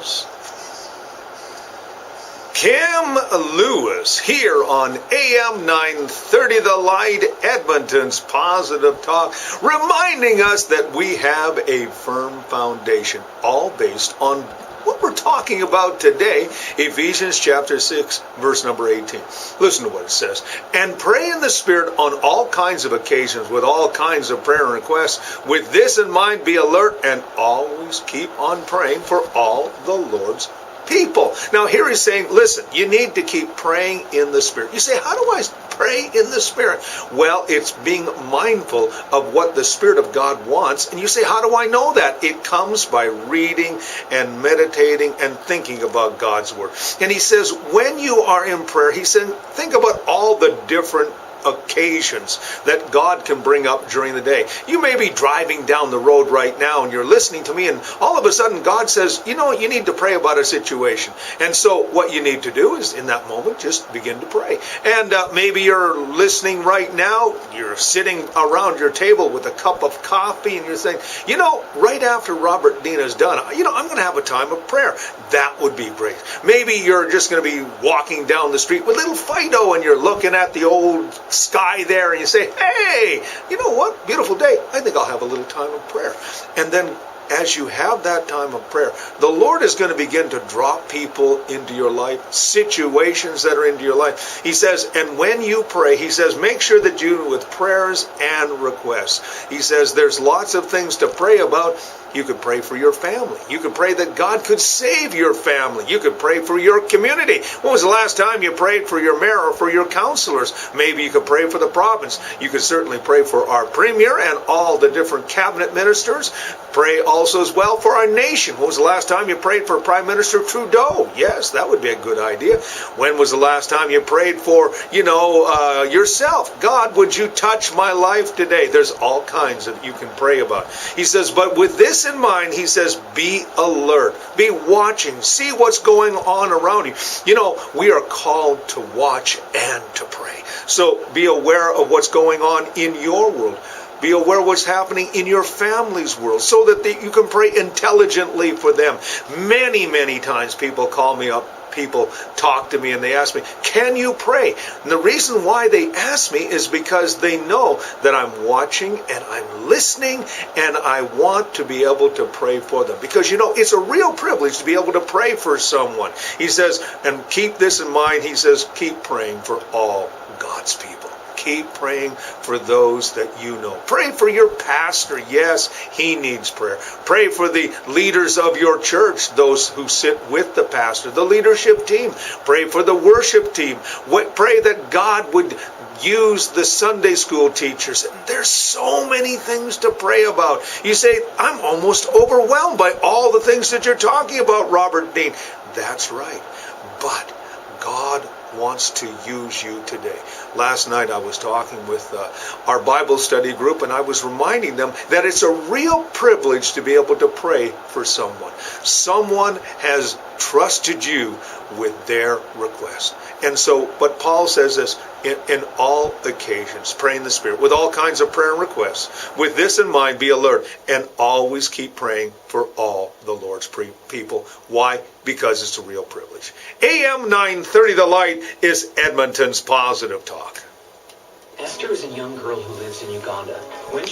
News. Kim Lewis here on AM 930 The Light, Edmonton's Positive Talk, reminding us that we have a firm foundation, all based on what we're talking about today, Ephesians chapter 6, verse number 18. Listen to what it says. And pray in the Spirit on all kinds of occasions with all kinds of prayer and requests. With this in mind, be alert and always keep on praying for all the Lord's people. Now here he's saying, listen, you need to keep praying in the Spirit. You say, how do I pray in the Spirit? Well, it's being mindful of what the Spirit of God wants. And you say, how do I know that? It comes by reading and meditating and thinking about God's Word. And he says, when you are in prayer, he said, think about all the different occasions that God can bring up during the day. You may be driving down the road right now and you're listening to me, and all of a sudden God says, you know, you need to pray about a situation. And so what you need to do is in that moment just begin to pray. And maybe you're listening right now, you're sitting around your table with a cup of coffee and you're saying, you know, right after Robert Dean is done, you know, I'm going to have a time of prayer. That would be great. Maybe you're just going to be walking down the street with little Fido and you're looking at the old sky there and you say, hey, you know what? Beautiful day. I think I'll have a little time of prayer. And then as you have that time of prayer, the Lord is going to begin to draw people into your life, situations that are into your life. He says, and when you pray, he says, make sure that you do with prayers and requests. He says there's lots of things to pray about. You could pray for your family. You could pray that God could save your family. You could pray for your community. When was the last time you prayed for your mayor or for your councilors? Maybe you could pray for the province. You could certainly pray for our premier and all the different cabinet ministers. Pray also as well for our nation. When was the last time you prayed for Prime Minister Trudeau? Yes, that would be a good idea. When was the last time you prayed for, yourself? God, would you touch my life today? There's all kinds that you can pray about. He says, but with this in mind, he says, be alert, be watching, see what's going on around you. You know, we are called to watch and to pray. So be aware of what's going on in your world. Be aware of what's happening in your family's world so that you can pray intelligently for them. Many, many times people call me up. People talk to me and they ask me, can you pray? And the reason why they ask me is because they know that I'm watching and I'm listening and I want to be able to pray for them. Because, you know, it's a real privilege to be able to pray for someone. He says, and keep this in mind, he says, keep praying for all God's people. Keep praying for those that you know. Pray for your pastor. Yes, he needs prayer. Pray for the leaders of your church, those who sit with the pastor, the leadership team. Pray for the worship team. Pray that God would use the Sunday school teachers. There's so many things to pray about. You say, I'm almost overwhelmed by all the things that you're talking about, Robert Dean. That's right. But God wants to use you today. Last night I was talking with our Bible study group and I was reminding them that it's a real privilege to be able to pray for someone. Someone has trusted you with their request. And so, but Paul says this, in all occasions, pray in the Spirit, with all kinds of prayer and requests. With this in mind, be alert, and always keep praying for all the Lord's people. Why? Because it's a real privilege. AM 930 The Light is Edmonton's Positive Talk. Esther is a young girl who lives in Uganda. When